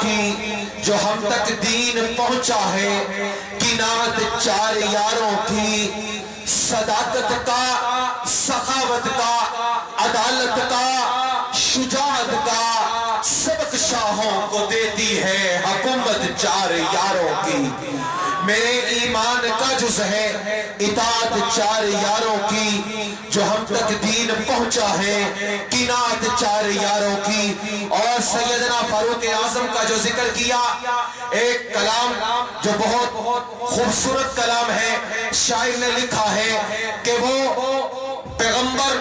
کی جو ہم تک دین پہنچا ہے، قناعت چار یاروں کی، صداقت کا، سخاوت کا، عدالت کا، شجاعت کا سبق شاہوں کو دیتی ہے حکومت چار یاروں کی۔ میرے ایمان کا جز ہے اطاعت چار یاروں کی، جو ہم تک دین پہنچا ہے قناعت چار یاروں کی۔ اور سیدنا فاروق اعظم کا جو ذکر کیا، ایک کلام جو بہت خوبصورت کلام ہے، شاعر نے لکھا ہے کہ وہ پیغمبر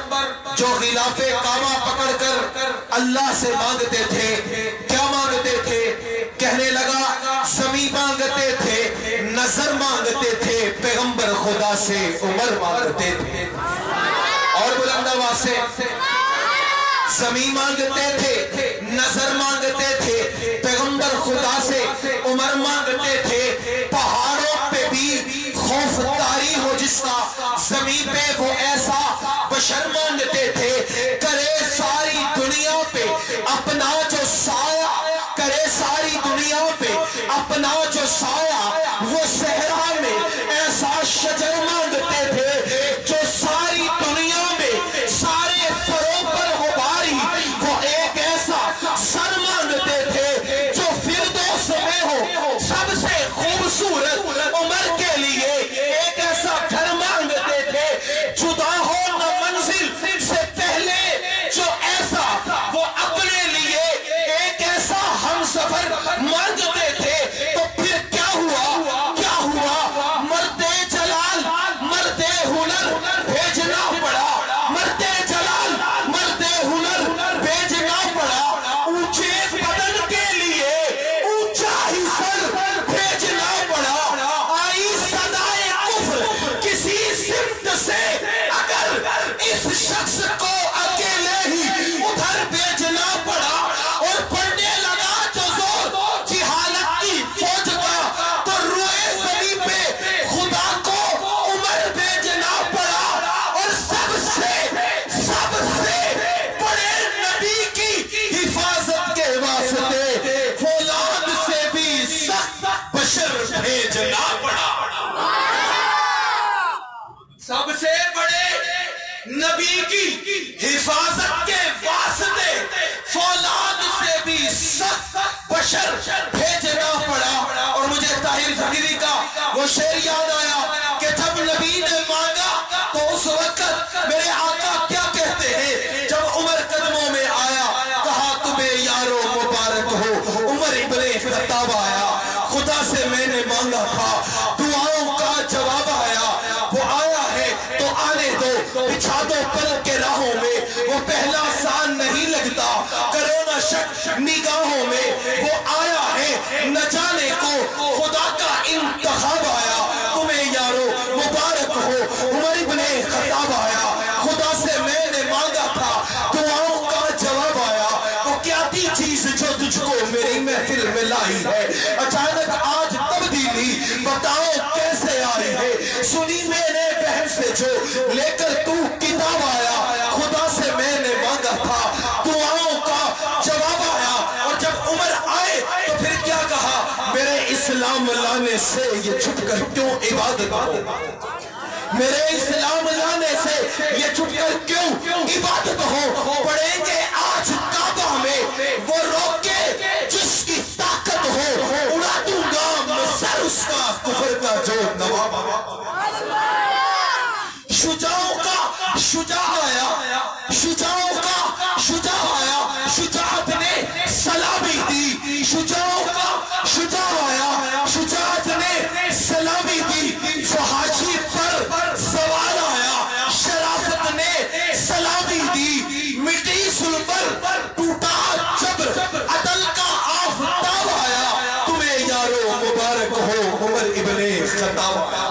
جو غلاف کعبہ پکڑ کر اللہ سے مانگتے تھے، کیا مانگتے تھے؟ کہنے لگا زمین مانگتے تھے، نظر مانگتے تھے، پیغمبر خدا سے عمر مانگتے تھے۔ اور بلند آواز سے زمین مانگتے تھے، نظر مانگتے تھے، پیغمبر خدا سے عمر مانگتے تھے۔ پہاڑوں پہ بھی خوف طاری ہو جس کا، زمین پہ وہ ایسا بشر مانگتے تھے، کرے ساری دنیا پہ اپنا جو سایہ، کرے ساری دنیا پہ اپنا جو سایہ، وہ صحرا میں ایسا شجر مانگتے تھے جو ساری دنیا میں سارے فروں پر ہو باری، وہ ایک ایسا سر مانگتے تھے جو فردوس میں ہو، سب سے خوبصورت عمر کے لیے ایک ایسا گھر مانگتے تھے، جدا ہو نہ منزل سے پہلے جو ایسا، وہ اپنے لیے ایک ایسا ہم سفر مانگتے تھے۔ تو پھر کیا ہوا؟ کیا ہوا؟ مرد جلال، مرد ہنر بھیجنا پڑا، مرد جلال، مرد ہنر بھیجنا پڑا، اونچے بدن کے لیے اونچا ہی سر بھیجنا پڑا۔ آئی صدائے کفر کسی سمت سے، اگر اس شخص کو اکیلے ہی ادھر بھیجنا پڑا، اور پڑنے لگا جو زور جہالت کی فوج کا، تو روئے زمین پہ خدا کو عمر بھیجنا پڑا۔ اور سب سے بڑے نبی کی حفاظت کے واسطے فولاد سے بھی سخت بشر بھیجنا پڑا۔ سب سے بڑے نبی کی حفاظت کے واسطے فولاد سے بھی سخت بشر بھیجنا پڑا۔ اور مجھے طاہر ظہیری کا وہ شعر یاد آیا کہ جب نبی نے مانگا تو اس وقت میرے آقا کیا کہتے ہیں؟ جب عمر قدموں میں آیا، کہا تمہیں یارو مبارک ہو، عمر ابن خطاب آیا، خدا سے میں نے مانگا تھا، دعاؤں کا جواب آیا، وہ آیا ہے تو آنے دو، بچھا دو پل کے راہوں میں، وہ پہلا سال نہیں لگتا، کرو نہ شک نگاہوں میں، وہ آیا ہے نہ جانے کو خدا کا انتخاب آیا، تمہیں یارو مبارک ہو، عمر ابن خطاب آیا، خدا سے میں نے مانگا تھا، دعاؤں کا جواب آیا، وہ کیا تھی چیز جو تجھ کو میری محفل میں لائی ہے، اچانک آج تبدیلی بتاؤ کیسے آئی ہے، سنی میں نے بہن سے جو لے کر تو کتاب آیا، خدا سے میں نے مانگا تھا، دعاؤں کا جواب آیا۔ اور جب عمر آئے تو پھر کیا کہا؟ میرے اسلام لانے سے یہ چھپ کر کیوں عبادت ہو، میرے اسلام لانے سے یہ چھپ کر کیوں عبادت ہو، پڑھیں گے آج کعبہ میں وہ روکے جس کی طاقت ہو، اڑا دوں گا میں سر اس کا کفر کا جو نواب۔ شجاعوں کا شجاع آیا، شجاعوں کا شجاع آیا، شجاعت نے سلامی دی، شجاعوں کا شجاع آیا، شجاعت نے سلامی دی، فحاشی پر سوال آیا، شرافت نے سلامی دی، مٹی سلبر ٹوٹا جبر، عدل کا آفتاب آیا، تمہیں یارو مبارک ہو، عمر ابن خطاب آیا۔